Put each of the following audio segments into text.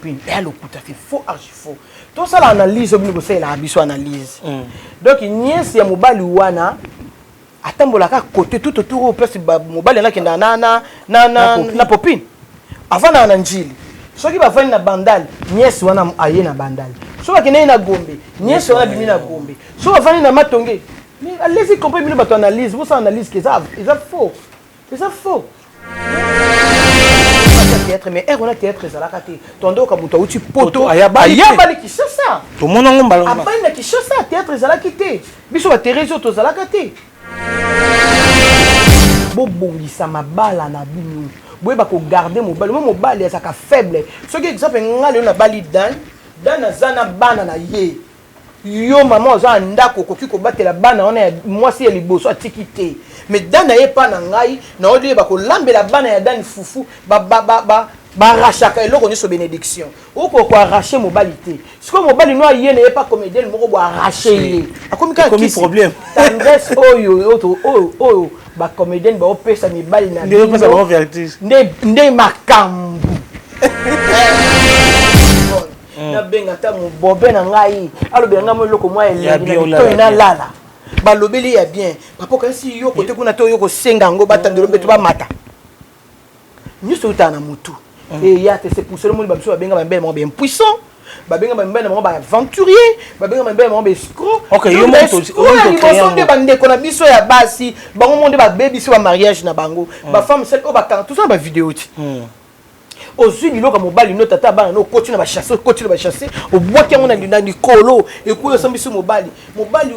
copine et le coup fait faux archi faux tout ça l'analyse obli ko la biso analyse donc nièce ya mobali wana atambolaka côté tout autour place mobali na kenda na popine avant na njili soki bafani na bandal nièce wana aye na bandal so bakene na gombe nièce wana bimi na gombe so bafani na matonge mais allez-y comprendre bien votre analyse vous analyse que ça faux c'est faux théâtre mais on a théâtre ezalaka te tondo ka muto uti poto ayabali ki ça to mona ngomba abali na ki ça théâtre ezalaki te biso ba Thérèse to zalaka te bo bongisa mabala na binu boye ba ko garder mobali ezaka faible soki exemple ngale na bali dan azana bana na ye yo maman oza ndako koki ko batela bana on est moi si liboso atiki te mais dana ye pa na ngai na odi ba ko lambela bana ya dani fufu ba rachaka eloko ni so bénédiction o ko arracher mobali te siko mobali no ye na ye pa comédien moko bo arracher ye akomi ka qui problème tendresse oyo ba comédien ba opesa mibali na nde makambu na benga ta mo bobé na ngai alobe nga mo loko mo elengi to ina lala balobeli ya bien papa kasi yo kote kuna to yo ko senga ngo batandelo beto ba mata nyuso utana mutu et ya te c'est pour cela mo ba biso benga ba mbele mo bien puissant ba benga ba mbele mo ba aventurier ba benga ba mbele mo ba escroc OK yo mo to créer ba ndeko na biso ya basi bango monde ba baby so ba mariage na bango ba femme celle o ba kan tout ça ba vidéo ti ozwi biloko mobali no tata bana no continue ba chasser o boki ngona ndina nikolo e ko yosambiso mobali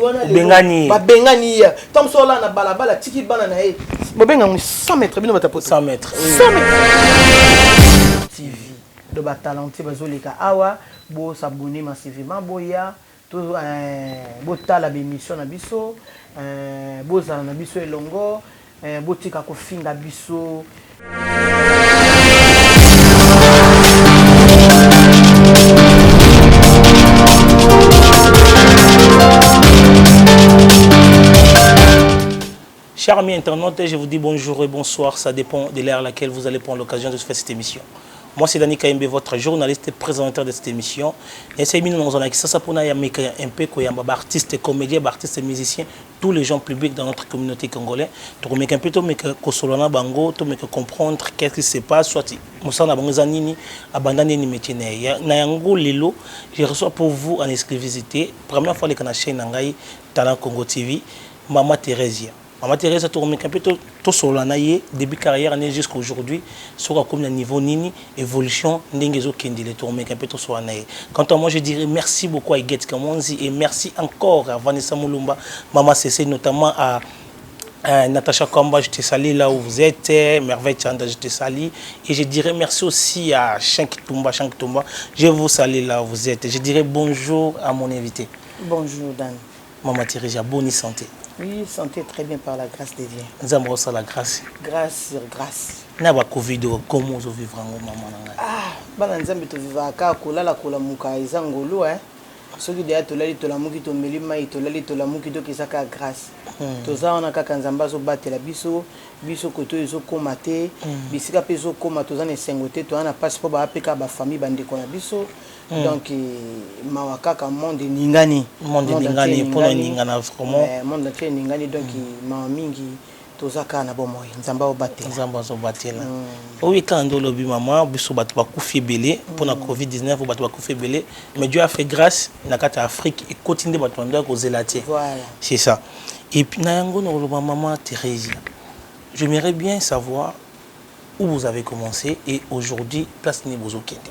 wana le ba bengani ya tom sola na balabala tiki bana na e bobenga 100 mètres bino batapo 100 mètres TV do ba talenti bazolika awa bo s'abonner massivement boya to bo tala ba émission na biso bo za na biso elongo bo tika ko finga biso. Chers amis internautes, je vous dis bonjour et bonsoir. Ça dépend de l'heure à laquelle vous allez prendre l'occasion de faire cette émission. Moi, c'est Dani Kaimbe, votre journaliste et présentateur de cette émission. Et c'est ça pour un peu artistes, comédiens, artistes, musiciens, tous les gens publics dans notre communauté congolaise. Pour un peu de bango, pour comprendre qu'est-ce qui se passe, soit Moussana Bangzanini, abandonner les métiers. Nayango Lilo, je reçois pour vous en exclusivité, première fois que je suis dans Talent Congo TV, Maman Thérèse. Maman Thérèse a tourné un peu tout sur l'année, début carrière jusqu'à aujourd'hui, sur comme le niveau nini, évolution, n'engezo kendi le tourné un peu tout sur l'année. Quant à moi, je dirais merci beaucoup à Get Kamonzi et merci encore à Vanessa Moulumba, Maman Cessé, notamment à Natacha Kamba, je te salue là où vous êtes, Merveille Chanda, je te salue. Et je dirais merci aussi à Shank Tumba, je vous salue là où vous êtes. Je dirais bonjour à mon invité. Bonjour Dan. Maman Thérèse, bonne santé. Oui, santé très bien par la grâce de Dieu. Nous avons la grâce. Grâce sur grâce. Na ba Covid comment vous vivez maman nanga. Bana nzambe to vivre ka kolala kola muka izangolo soki de atolali to la muki to melima itolali to la muki to kisaka grâce. Toza ona kaka nzamba zo batela biso koto ezo komate bisika pezo koma toza na sengote to ana passeport ba apeka ba famille bandeko na biso. Donc mawakaka monde ningani pour ningana vraiment monde entier ningani donc ma mingi tozaka na bomoy nzamba zo batela oui quand on lobi maman biso batu ba kufi belé pour la Covid-19 batu ba kufi belé mais Dieu a fait grâce na kata Afrique et continue batu ndo ko zelaté voilà c'est ça et puis na yango no loba maman Thérèse j'aimerais bien savoir où vous avez commencé et aujourd'hui place ni bozokende.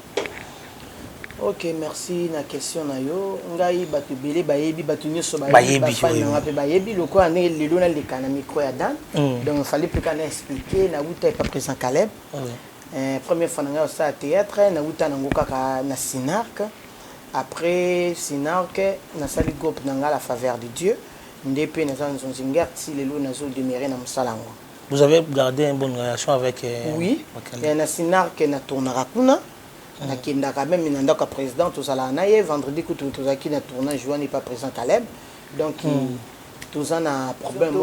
Ok, merci na question na yo. Ngai batu belé bayebi batu nyoso bayebi loko ane lelo na lekana micro ya Dan. Donc il fallait plus qu'on expliquer na wuta pas présent Caleb. Première fois nga au théâtre na wuta na ngokaka na Sinark. Après Sinark na sali groupe na la faveur de Dieu. Ndepé na zanzo ngerti lelo na zo demeurer na musalango. Vous avez gardé une bonne relation avec oui. Et na Sinark na tournera kuna. Nakenda quand même nandaka président tout ça là naie vendredi que tout ça qui na tournage Joan n'est pas présent Caleb donc tout ça na problème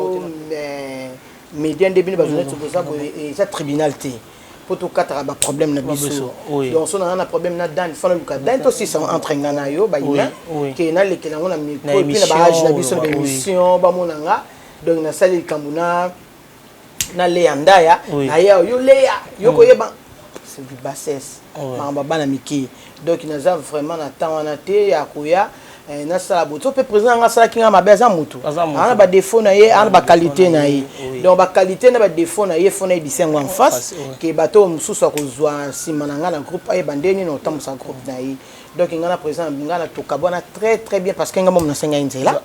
mais médian début ba journée tout ça et ça tribunal té pour tout quatre ba problème na biso oui. donc on a un problème na dan fana luka dan to si ça entre ngana yo ba ina ke na lekela ngona micro puis na ba age na biso de émission ba monanga donc na sali kamuna na Léa Ndaya na yo Léa yo koyeba c'est du bassesse mamba bana miki donc il a vraiment na temps wana te ya koya na sala boto pe président nga sala kinga mabe za mutu ana ba défaut na ye ana ba qualité na ye donc ba qualité na ba défaut na ye fona ibisengo en face ke bato mususu akozwa sima na nga na groupe ay bandeni no tamu sa groupe na ye donc ngana président ngana to kabona très bien parce que nga mom na senga nzela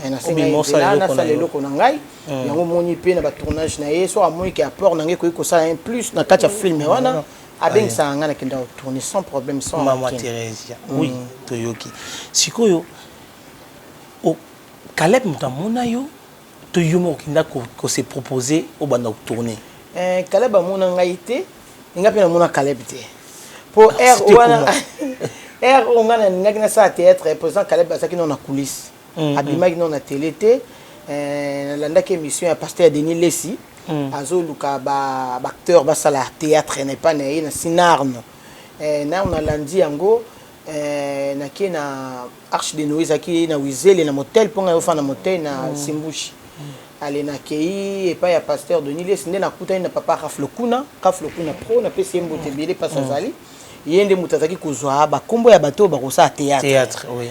na senga nzela na sala loko na ngai yango moni pe na ba tournage na ye so amoni ke apport na ngai ko sala un plus na kati ya film wana avec ça ngana kenda tourner sans problème sans maman Thérèse oui toyoki sikoyo o Caleb mutamona yo to yumo kinda ko se proposer au banda tourner Caleb amona ngaite nga pe na mona Caleb te pour wana ngana ngana sa théâtre président Caleb asaki non na coulisse abima non na télé te landa ke émission ya pasteur Denis Lessi azo luka ba acteur ba sala théâtre n'est pas né na sinarno na on a landi yango na ki na Arche de Noé zaki na Wizele na motel ponga yo fa na motel na Simbushi ale na kei et pas ya pasteur Denis Lessi na kuta na papa Raflokuna pro na pesi mbote bele pasa zali yende mutazaki kuzwa ba kombo ya bato ba kosa théâtre oui.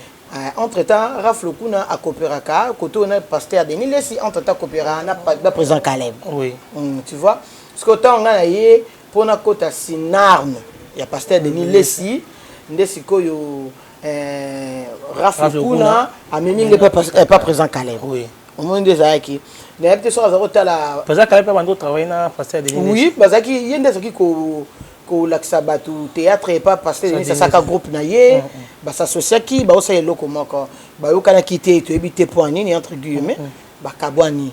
Entre-temps, Raflokuna a coopéré côté on a pasteur Denis Lessi entre-temps coopéré na président Caleb. Oui. Tu vois? Parce que tant on a yé pour na kota sinarne, il y a pasteur Denis Lessi, ndesi koyo Raflokuna a mimi pas président Caleb. Oui. Au moins des aaki. Mais peut-être ça va la président Caleb pas ndo travailler na pasteur Denis Lessi. Oui, parce que yende soki ko laksa batu théâtre et pas parce que ça saka groupe na ye ba s'associer ki ba osa eloko moko ba yo kana kité to ebité point nini entre guillemets ba kabwani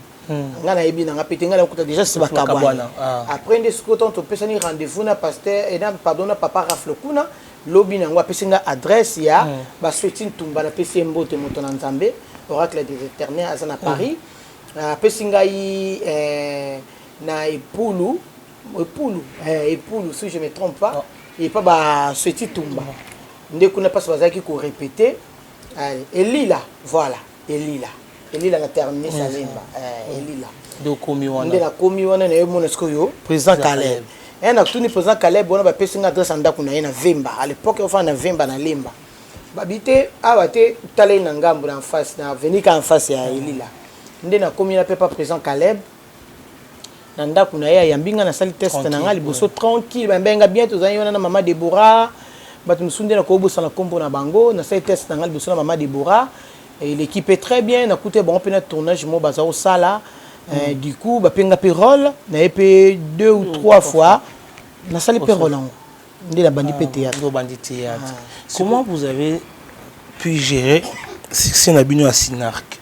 ngana ebi na ngapete ngana kuta déjà c'est ba kabwana après nde sikoto to pesani rendez-vous na pasteur et na pardon na papa Raflokuna lobi na ngwa pesinga adresse ya ba souhaitine tumba na pesi mbote moto na Nzambe oracle des éternels azana Paris pesinga yi na Epulu si je ne me trompe pas, et pas bah Sweti Tumba. Dès qu'on n'a pas ce qui qu'on répétait, Elila, voilà, Elila a terminé sa limba, Elila. Donc comme on a commis on a eu mon escoyo, président Caleb. Et na tout ni président Caleb, on a pas passé une adresse en da qu'on a na Vemba. À l'époque on fait na Vemba na limba. Babité abate talé na ngambo en face na venir en face ya Elila. Ndé na commis na pas président Caleb. Nanda kuna ya mbinga na sali test na ngali boso tranquille benga bien to zanyo na mama Deborah batu musunde na kobo sana kombo na bango na sali test na ngali boso na mama Deborah et l'équipe est très bien na coûté bon peine tournage mo bazao sala du coup ba penga pérole na épé 2 ou 3 fois na sali pérole ndé la bandi théâtre comment vous avez pu gérer succès na bino à Sinark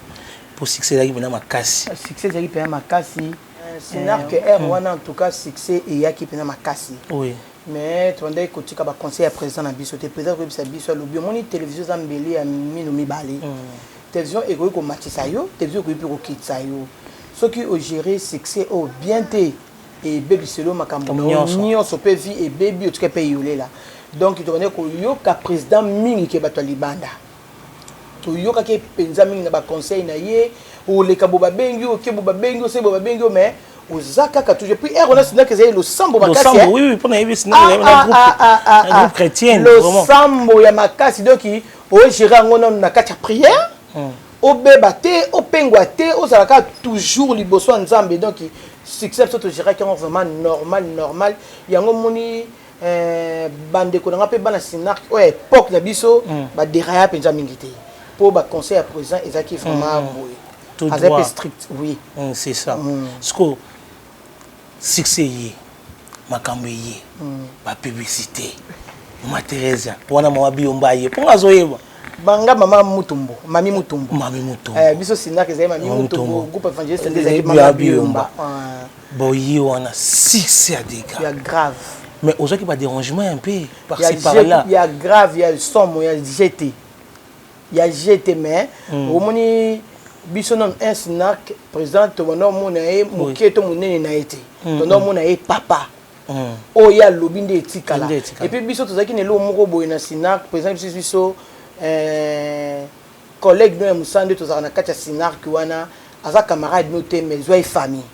pour succès la bina makasi succès la bina makasi Sinark R1 en tout cas succès et ya qui pena makasi. Oui. Mais tu vas écouter ka ba conseil à président na biso te président ko bisa biso lobi moni télévision zambeli ya mino mibali. Télévision e ko ko matisa yo, télévision ko ko kitsa yo. Ce qui au gérer succès au bien té et baby selo makambo nyo so pe vie et baby au tout cas pays yolé là. Donc tu connais ko yo ka président mingi ke bato libanda. To yo ka ke penza mingi na ba conseil na ye ou les kaboba bengi ou ke boba bengi ou se boba bengi mais Ozaka ka toujours puis on a signé que c'est le sambo makasi. Le sambo oui pour na yebi signé un groupe chrétien vraiment. Le sambo ya makasi donc o gérer ngona na kati prière. O beba te o pengwa te o zalaka toujours liboso nzambe donc succès to gérer qui vraiment normal yango moni bande ko nga pe bana Sinark ouais époque na biso ba deraya penza mingité pour ba conseil à présent ezaki vraiment boy. Avec strict oui c'est ça ce que succès yi makambo yi ba publicité ma Teresa wana mwa biomba ye ponga zoyeba banga mama mutumbo mami mutumbo biso Sinark ezali mami mutumbo groupe évangéliste des mama biomba boyi wana succès à dégâts il y grave mais aux gens qui pas dérangement un peu par-ci par-là il y a grave il y a somme il y a jeté mais au moni biso non un Sinark président to no monae moketo monene na été to no monae papa oya lobi nde etikala et puis biso tozaki ne lo moko boye na Sinac par exemple biso collègue no musande tozaka na kati ya Sinac wana aza camarade no te mais zwa famille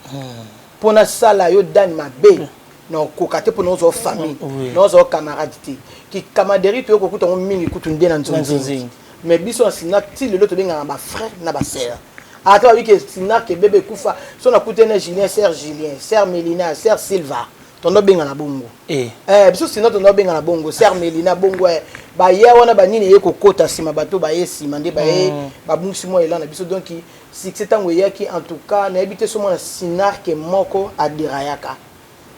pona sala yo dan mabe no kokate pona zo famille no zo camarade te ki camaraderie to ko kuta mingi kutu nde na nzonzi mais biso na Sinac ti lelo to benga ba frère na ba sœur ata wi ke Sinac ke bébé kufa so na kutena Julien sœur Melina sœur Silva tondo benga na bongo biso Sinac tondo benga na bongo sœur Melina bongo ba ye wana ba nini ye kokota sima bato ba ye sima nde ba ye ba bungsi mo elana biso donc succès tango yaki en tout cas na ebité so na Sinac ke moko adirayaka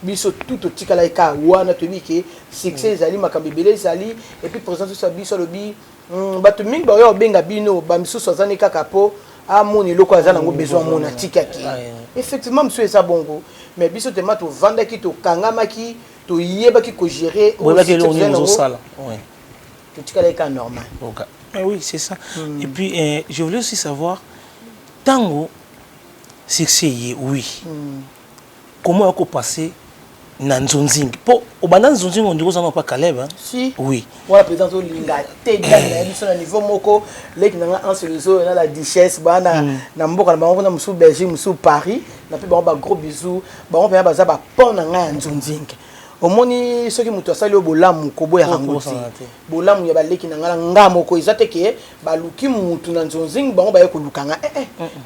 biso tout otikala eka wana to bi ke succès ezali makabibele ezali et puis présence so biso lobi bato mingi ba yo benga bino ba miso so zani kaka po amoni loko azana ngo besoin mona tikaki effectivement monsieur eza bongo mais biso te mato vanda ki to kangama ki to yeba ki ko gérer au sala ouais tout tikala eka normal OK oui c'est ça et puis je voulais aussi savoir tango succès oui comment on passer na nzonzing po obanda nzonzing on dit ça pas Caleb hein si oui voilà président au linga te na biso na niveau moko leki na en solution na la duchesse bana na mboka na bango na musu Belgique musu Paris na pe ba gros bisous ba on pe ba za ba pon na nga nzonzing omoni soki muto asali o bolamu kobo ya rangoti bolamu ya baleki na ngala ngamo ko izate ke baluki mutu na nzonzing bango ba yeko lukanga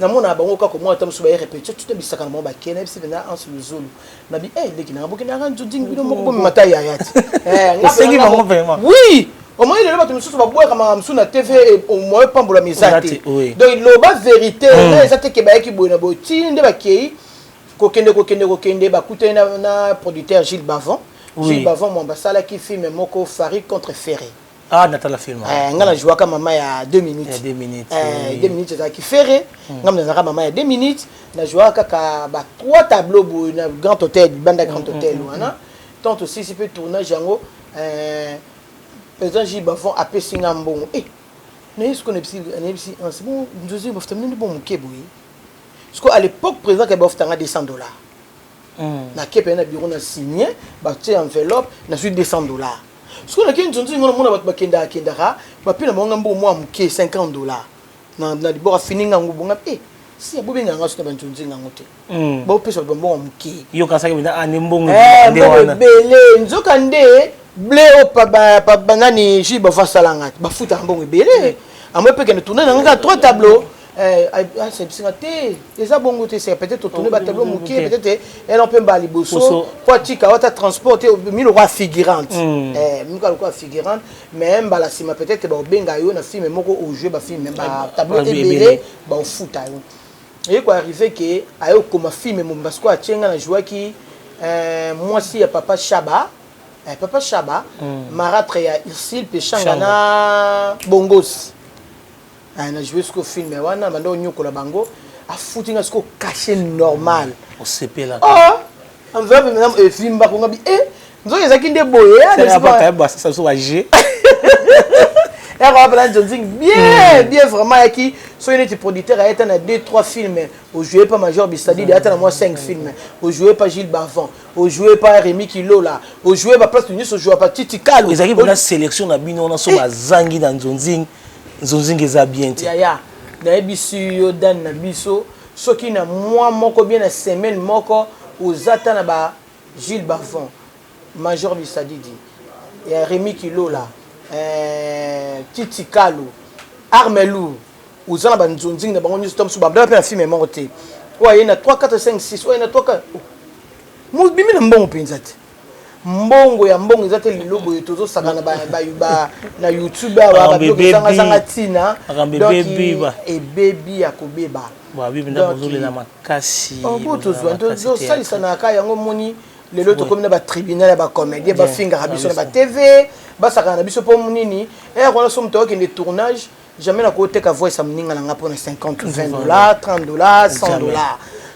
na mona bango ka ko mo atamusu ba répéter tout bisaka na mo ba kena bisi na en solution na bi leki na boki na nzonzing bino moko bo mata ya yati c'est bango vraiment oui au moins il est là tu me souviens boire comme sur la TV au moins pambola misate donc lo ba vérité na izate ke ba yeki boina bo tinde ba kei kokende bakute na producteur Gilles Bavon Gilles Bavon mon basala qui filme moko Farid contre Ferré Natala film ngala jouer comme maman ya 2 minutes 2 minutes 2 minutes ça qui Ferré ngam na maman ya 2 minutes na jouer kaka ba 3 tableaux pour na grand hôtel banda grand hôtel wana tant aussi si peut tournage yango président Gilles Bavon a pesi ngambon na est-ce qu'on est c'est bon nous aussi bafta mini bon mukeboyi. Parce qu'à l'époque, le président Kabaf a $200. Na kepe na bureau na signé, ba tie enveloppe, na suite $200. Parce que na kinzo nzi ngona mona ba kenda kendara, ba pina monga mbo mo amuke $50. Na libora fini ngangu bonga si abobe nganga so na bantunzi ngangote. Ba opesa ba mbo amuke. Yo kasaka bina animbongo nde wana. Bele nzoka nde blé o pa banani jiba fa salanga, ba futa mbongo bele. Amwe pe kende tourner na nga 3 tableaux. C'est ça bon c'est peut-être tourner ba tableau muki peut-être elle on peut bali bosso quoi tika wata transporter mi le roi figurante mi ka le roi figurante même ba la sima peut-être ba benga yo na film moko au jeu ba film ba tableau ebele ba au foot ayo et quoi arrivé que ayo comme film mo parce quoi tienga na joie qui moi si ya papa Chaba marâtre ya Irsil pechanga na bongos na joué ce film wana bando nyoko la bango a foutu nga ce caché normal au CP là on veut maintenant film ba ko ngabi nzo ezaki nde boye c'est pas ba ça so ag on va appeler Johnson bien vraiment qui so une producteur a été na 2-3 films au joué pas Major Bistadi il a été na moi 5 films au joué pas Gilles Bavon au joué pas Rémi Kilola au joué pas place Tunis au joué pas Titi Kalo ils arrivent la sélection na bino na so bazangi dans Johnson nzonzingi za bien te ya na ebisu yo dan na biso soki na moi moko bien na semaine moko ozata na ba Gilles Bavon Major Bisadidi et Rémi Kilola Titi Kalo Armelou ozana ba nzonzingi na bango nyuso tom suba ba pe film moko te oye na 3 4 5 6 oye na 3 4 mo bimi na mbongo penzate mbongo ya mbongo ezate lilobo etozo saka na ba na YouTube ba biloko sanga tina baby ya kobeba ba bibi na bozole na makasi botozwa ntozo salisa na ka yango moni lelo to komina ba tribunal ba comédie ba finga biso na ba TV ba saka na biso po munini on a somme to ke tournage jamais na côté ka voix ça mninga na ngapo na $50 $20 $30 $100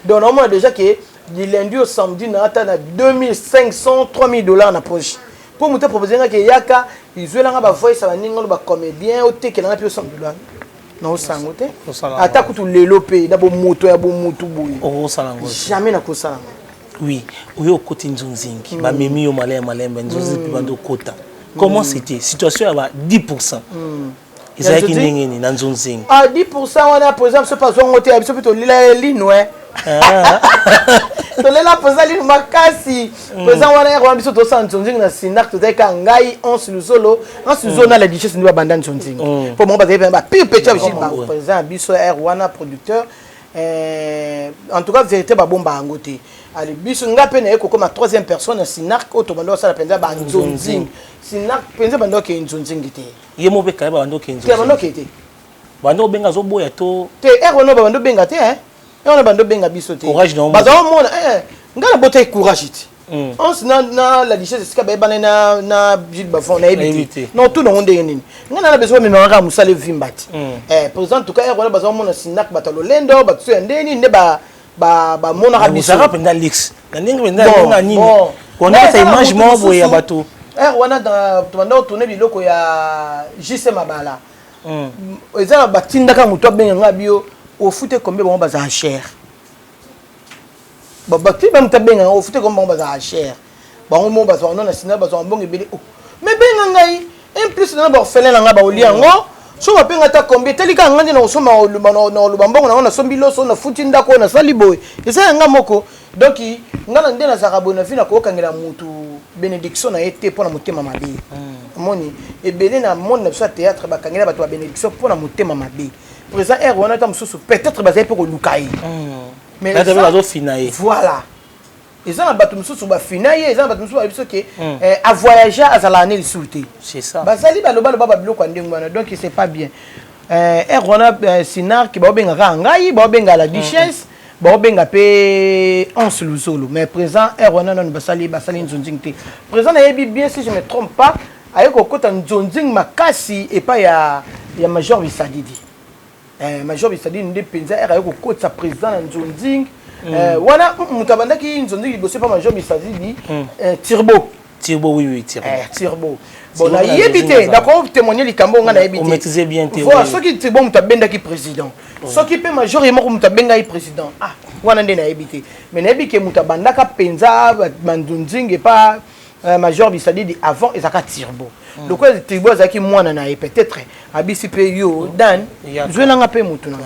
donc on a déjà que du lundi au samedi na ata na $2500 $3000 na poche pour muta proposer nga ke yaka izuela ba voice ba ninga ba comédien o tekela na pe $100 na o sangote ata kutu lelo pe na bo moto ya bo mutu boyi o salango jamais na ko salango Oui, oui, au côté Nzonzingi. Ma mimi yo malin Nzonzingi bando kota. Comment c'était? Situation à 10%. Ils avaient qui n'engeni dans Nzonzingi. À 10% on a par exemple ce pas on côté absolument plutôt l'île ouais. Tolela poza li makasi. Poza wana ya biso to sa Nzonzingi na sinak to deka ngai on suluzolo na la richesse ni banda Nzonzingi. Pour moi ba pire petit avec ba poza biso wana producteur en tout cas vérité ba bomba ngote. Ali biso ngape na eko comme troisième personne sinak otomando sa la penza ba Nzonzingi. Sinak penza bando ke Nzonzingi te. Yemo be ka bando ke Nzonzingi. Te bando ke te. Bando benga zo boya to. Te wana bando benga te hein. On a bando benga biso te. Courage non. Ba dans mon ngala bote courage it. On na la richesse ska ba na Gilles Bafon na éviter. Non tout non ndenge nini. Ngana na besoin mais nga musale vimbati. Par exemple en tout cas wana bazo mona sinak batalo lendo batso ndeni ne ba mona ka biso. Ça penda lix. Na ndenge penda nini. On a cette image mo boya bato. Wana dans tobanda tourner biloko ya JC Mabala. Ezala batindaka muto benga ngabio au foot combien bon baza cher. Babati même tabenga au foot combien baza cher. Ba mo baza on na sina baza bon ebele. Mais benga ngai en plus na ba fele na ngaba oliango. So ba benga ta combien telika ngandi na osoma na lubambongo na sombi loso na futi ndako na saliboy. Eza nga moko. Donc ngana ndena za kabona fina ko kangela mutu bénédiction na été pour la motema mabe. Moni ebele na monde na so théâtre ba kangela bato ba bénédiction pour la motema mabe. Présent air on a tam sous peut-être basé pour lukai. Mais là devant la finaye. Voilà. Ils ont battu sous ba finaye, ils ont battu sous biso que à voyager à l'année souté. C'est ça. Basali ba loba loba biloko ndengwana donc c'est pas bien. Air on a sinar qui ba benga ngai, ba benga la duchesse. Ba benga pe on solo mais présent air on a non basali Nzonzingi te. Présent na yebi bien si je me trompe pas, ayeko kota Nzonzingi makasi et pas ya Major Bisadidi. Major Bisadidi nde penza ayeko kota président na Nzonzingi. Wana mutabanda ki Nzonzingi bosse pas Major Bisadidi Turbo oui Turbo. Turbo. Bon na yebité d'accord témoigner likambo nga na yebité. On maîtrisait bien Turbo. Voilà ceux qui Turbo mutabenda ki président. Ceux qui peut Major et moko mutabenga président. Ah wana nde na yebité. Mais na yebike mutabanda ka penza Nzonzingi pas Major Bisadidi avant ezaka Turbo. Donc Turbo azaki mwana na peut-être abisi pe yo dan jouer nga pe mutu na.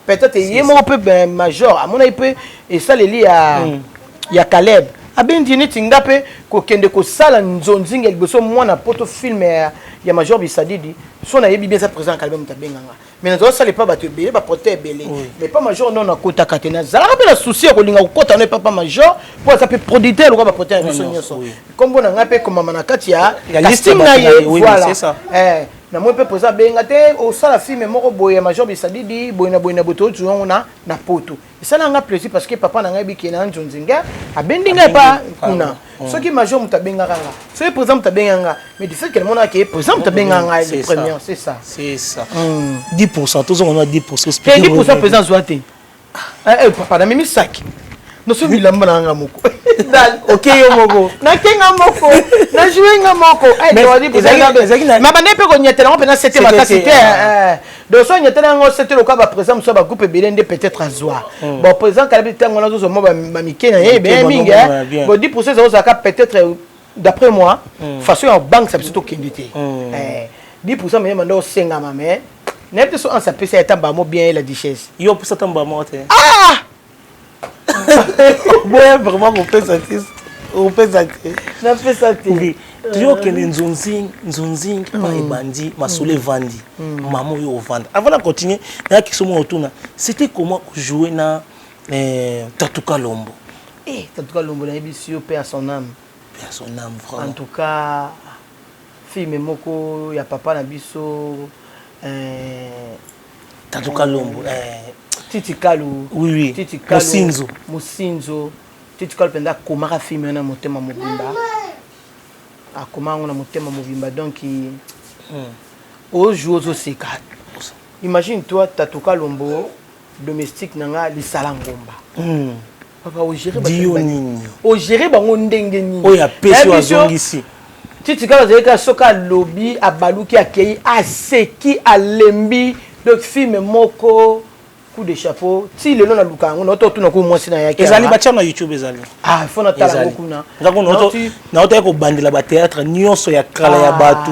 Peut-être yemo pe Major à mon avis et ça les li ya Caleb. Abendi ni tingape ko kende ko sala Nzonzingi elboso mwana poto film ya Major Bisadidi so na yebi bien ça présent Caleb mutabenga. Mais nous ça les pas battre belé ba porter belé mais pas Major non na kota katena zala ka la souci ko linga ko kota no papa Major pour ça peut producteur ko ba porter biso nyoso comme bon nga pe comme mama na kati ya casting na ye voilà c'est ça na moi pe posa benga te au sala film moko boye Major Bisadidi boye na boto tu na poto et ça na plaisir parce que papa na nga bi kena Nzonzingi abendinga pa kuna ce qui Major mutabenga nga ce par exemple tabenga nga mais du fait que le monde a que par exemple tabenga nga le premier c'est ça 10% tous on a 10% 10% présent zoate papa na mimi sac no so bilamba na nga moko OK yo moko na kenga moko na jouer nga moko do wadi présent ma bande pe ko nyetela on pena c'était ma cité do so nyetela ngo c'était le cas ba présent so ba groupe belende peut-être azwa bon présent kalabi tango na zo mo ba mikena bien minga bon 10% ça ça peut-être d'après moi façon en banque ça plutôt kindité 10% mais mando senga mais n'est-ce pas on s'appelle ça tamba mo bien la duchesse yo pour ça tamba mo te ouais vraiment on peut ça na fait ça toujours que Nzonzingi pas ebandi masole vandi maman yo vanda avant de continuer na qui sont autour c'était comment jouer na Tatuka Lombo Tatuka Lombo na ebisi yo père son âme vraiment en tout cas film moko ya papa na biso Tatuka Lombo Titi Kalu oui Titi Kalu Musinzo Titi Kalu penda komaka film na motema mobimba akoma na motema mobimba donc au jour au seka imagine toi Tatuka Lombo domestique nanga lisala ngomba papa o gérer bango ndenge ni o ya peso azongisi Titi Kalu zeka soka lobby abaluki akei aseki alembi donc film moko coup de chapeau ti lelo na lukango na to tuna ko mwasi na yake ezali batia na YouTube ezali ah faut na tala ngokuna ngako na to ko bandela ba théâtre nyonso ya kala ya batu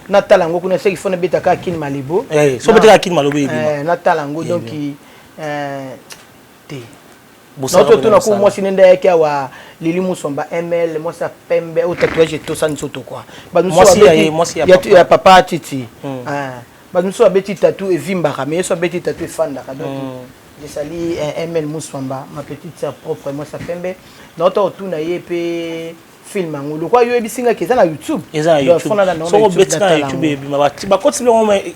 na tala ngokuna c'est qu'il faut na betaka kin malibo so betaka kin malobo ebi na tala ngo donc te noto tuna ko mwasi nenda yake wa Lili Musomba ML moi ça pembe au tatouage tout ça nsoto quoi mwasi ya papa titi bamuso abeti tatou et vimbaka mais so abeti tatou et fandaka donc je sali ML Musomba ma petite sœur propre moi ça pembe noto tuna yepe film ngulu kwa yo ebisinga keza na YouTube eza YouTube so beti na YouTube ebi ba kotsi le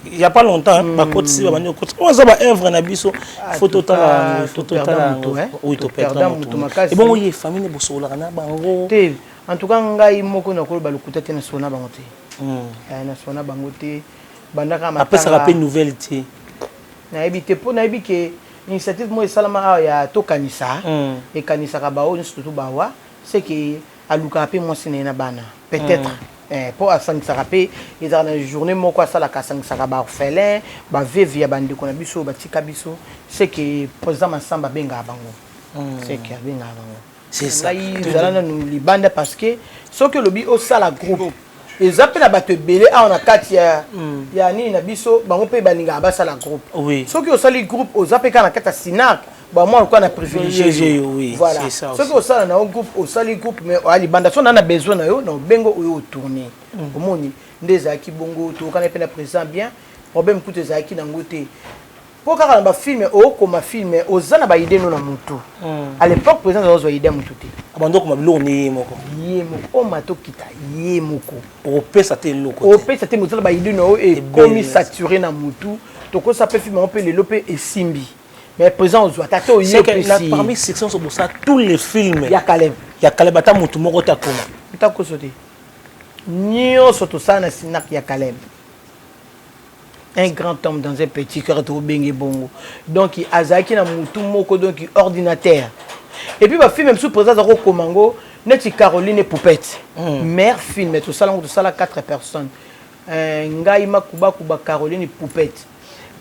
il y a pas longtemps ba kotsi ba bandi kotsi on za ba œuvre na biso photo tala oui to perdre et bon oui famille bosola na bango te en tout cas ngai moko na ko ba lukuta te na sona bango te na sona bango te bandaka ma après ça rappelle nouvelle te na ebite po na ebike initiative mo salama ya to kanisa et kanisa ka bao surtout bawa c'est que aluka pe mo sinena bana peut-être pour asangisa rapé ils ont une journée moko sala ka sangisa ba orphelin ba vivre ya bandi ko na biso ba tika biso c'est que président Massamba benga bango c'est que benga bango c'est ça ils allons nous libanda parce que ce que le bi au sala groupe ils appellent à battre belé on a quatre ya ni na biso bango pe baninga ba sala groupe oui ce que au sali groupe aux appellent kana kata sinak bah moi on a privilégié oui voilà c'est ça ce que au sala na groupe au sali groupe mais ali banda so na besoin na yo na bengo o tourner au moni ndeza ki bongo to kana pe na présent bien problème coûte za ki na ngote pour quand ba film o comme film ozana ba idée no na mutu à l'époque présent za zo idée mutu te abando ko mabilo ni moko o mato kita ye moko o pesa te loko o pesa te mutu ba idée no et comme saturé na mutu to ko ça peut film on peut le loper et simbi mais présent aux attaques au c'est que parmi section sur ça tous les films ya Caleb ata mutu moko ta koma ta ko sote nyo soto sana sinak ya Caleb un grand homme dans un petit cœur trop bengi bongo donc azaki na mutu moko donc ordinateur et puis ba film même sous présent za ko komango neti Caroline Poupette mère film tout ça 4 personnes ngai makuba kuba Caroline Poupette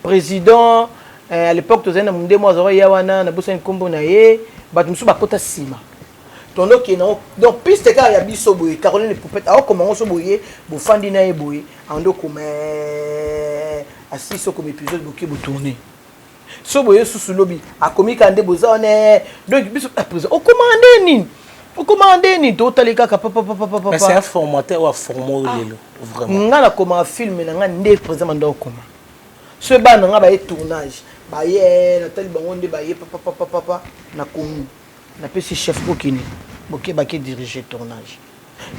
président à l'époque tu zena munde mo zoro yawana na bosa nkombo na ye batu musu bakota sima tondo ki na donc piste ka ya biso boye Caroline Poupette a comment so boye bo fandi na ye boye ando comme asiso comme épisode boki bo tourner so boye susu lobi a komika ande bozone donc biso après o commandé ni total kaka papa mais c'est un formateur ou un format vraiment ngala comment film na nga nde présent ndo comment ce ban nga ba tournage ba ye na tali bango nde ba ye papa na kongu na pesi chef bokini boke ba ki diriger tournage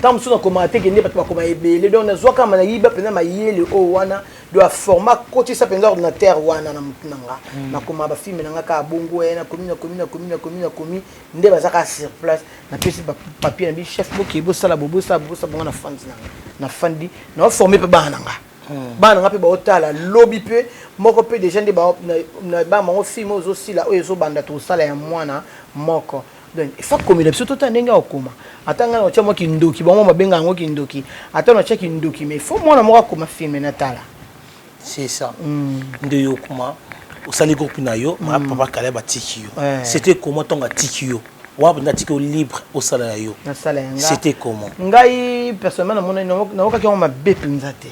tam so na commenter que nde ba koma ebele donc na zo kama na yiba pena ma yele o wana do a format côté ça penza ordinateur wana na mutunanga na koma ba film na nga ka bongo na komi nde ba zaka sur place na pesi papier na bi chef boki bo sala bobo sa bongo na fandi na fandi na former pe bana nga bana nga pe ba otala lobby pe moko pe déjà nde ba na ba mo film ozo sila o ezo banda to sala ya mwana moko donc il faut comme il surtout tandenga okoma atanga na chamo kindoki ba mo mabenga ngo kindoki atana cha kindoki mais faut mwana moko koma film na tala c'est ça nde yo kuma osali groupe na yo ma papa kala ba tikio c'était comment tonga tikio wa banda tikio libre au sala yo na sala nga c'était comment ngai personnellement na oka ki on ma bepinza te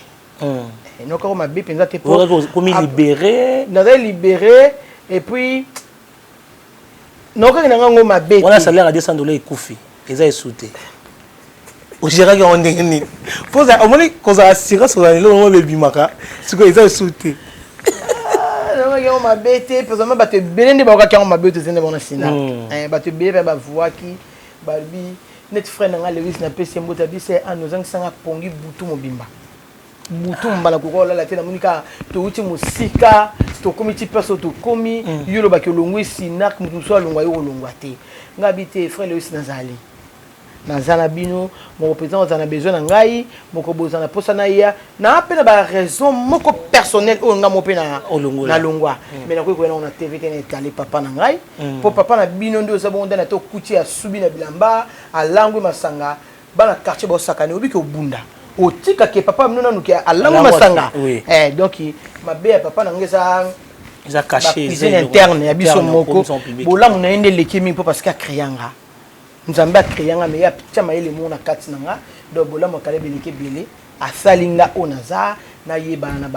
non comme ma bip penza te pour comme libéré et puis non quand nga ngo ma bip on a salaire à $200 ekufi eza esouté o gérant on ndengeni pour ça au moins cause assurance sur le moment bebimaka siko eza esouté non nga ma bête personnellement ba te belende ba ka ma bête zende bona sina ba te belé ba voix qui balbi net frère nga Lewis na pesi mbota bi c'est en nous sanga pongi butu mobimba butu mbala kokola la tena munika to uti musika to komiti perso to komi yolo ba ke longwe sinak mutu so longwa yo longwa te ngabite frère Lewis nazali nazana bino mon représentant on a besoin na ngai moko bozana posa na ya na apena ba raison moko personnel o nga mope na longwa mais na ko on a TV tena etali papa na ngai po papa na bino ndo sa bonda na to kuti asubi na bilamba alangwe masanga bana quartier bo sakane obiki obunda otika ke papa mnona nuki alango masanga donc ma be papa na ngesa ils a caché cuisine interne ya biso moko bolamu na yende leki mingi parce que créanga nzambe créanga mais ya tia mayele mona kati nanga donc bolamu kale beleki belé asalinga onaza na yebana na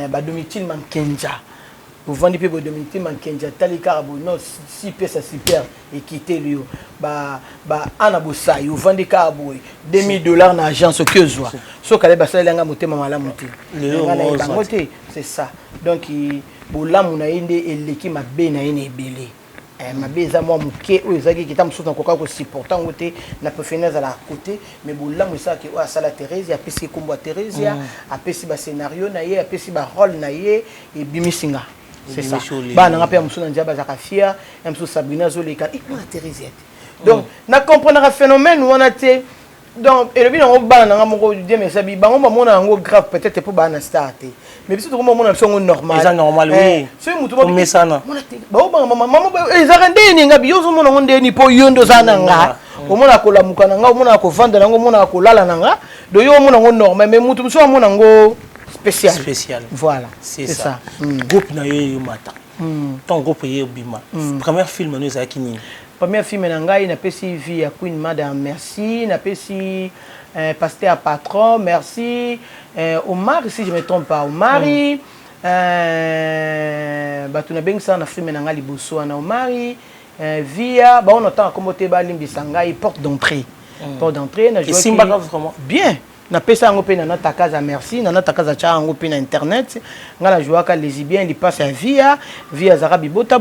ba Domitille Mankenja vous vendez peu Domitille Mankenja tali carabo non si pesa super et quitter lui ana bosai vous vendez carabo $2000 na agence que joie so kale basalinga motema malamu te c'est ça donc bolamu na yende eleki mabe na yene ebele mabe za mwa muke oyo ezaki kita mosusu na koka ko supportant ngote na préférence à la côté mais bolamu ça que à sala Thérèse ya pesi kombo Thérèse ya apesi ba scénario na ye apesi ba rôle na ye et bimisinga c'est ça bana nga pe mosusu na ndia ba zakafia mosusu Sabrina Zoleka et moi Thérèse donc na comprendre phénomène on a té donc et le bien on bana nga moko Dieu mais sabi bango ba mona ngo grave peut-être pour bana starter mais biso toko mona biso ngo normal c'est normal oui c'est mutu ba mesana ba ba mama ezaka ndeni nga biyo zo mona ngo ndeni po yondo zana nga o mona ko lamuka nga o mona ko vendre nga o mona ko lala nga do yo mona ngo normal mais mutu biso mona ngo spécial voilà c'est ça groupe na yo mata ton groupe yo bima premier film nous ezaki nini premier film na ngai na pesi vie à Queen Madame merci na pesi Pasteur Patron merci Omar si je me trompe pas Omari batuna beng ça na film na ngai liboso na Omari via ba on entend comme te ba limbisa ngai porte d'entrée na jouer Simba vraiment bien na pesa ngo pe na takaza merci na takaza cha ngo pe na internet ngala jouaka les bien il passe à via zarabi bota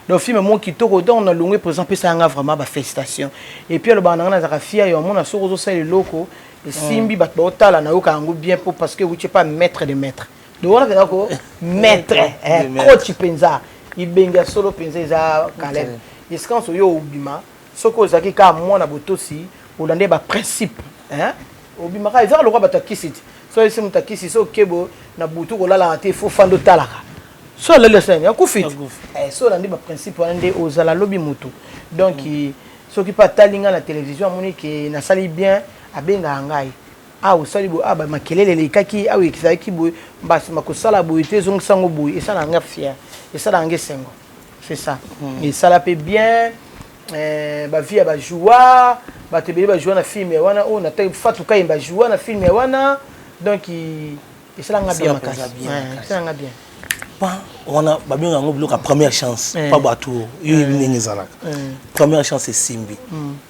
le film mon kitoko donc na longwe présent pesa nga vraiment ba félicitations et puis le bana na zakafia yo mona soko ça le loko et simbi bat botala na yo ka ngo bien pour parce que vous pas maître de maître donc on a ko maître coach penza ibenga solo penza za Caleb iskanso yo ubima soko zaki ka mona botosi olande ba principe hein obimaka ezaka lokwa bato akisiti so esi moto akisi so okebo na butu kolala te fo fando talaka so alele sene akufiti so olandi baprincipe wana nde ozala lobi motu donc soki mpe atalinga na télévision amoni ke nasali bien abengaka ngai awa osali boye awa makelele elekaki awa ekizalaki boye mbasima kosala boye te ezongisango boye esalaka nga fier esalaka nga esengo c'est ça esala mpe bien bavie ya bajoua bato ebele bajoua na filme ya wana oyo nata Fatou Kayemba bajoua na filme ya wana donc esalanga bien makasi esalanga bien wana babengaka yango biloko ya première chance pa bato yo ndenge ezalaka première chance esimbi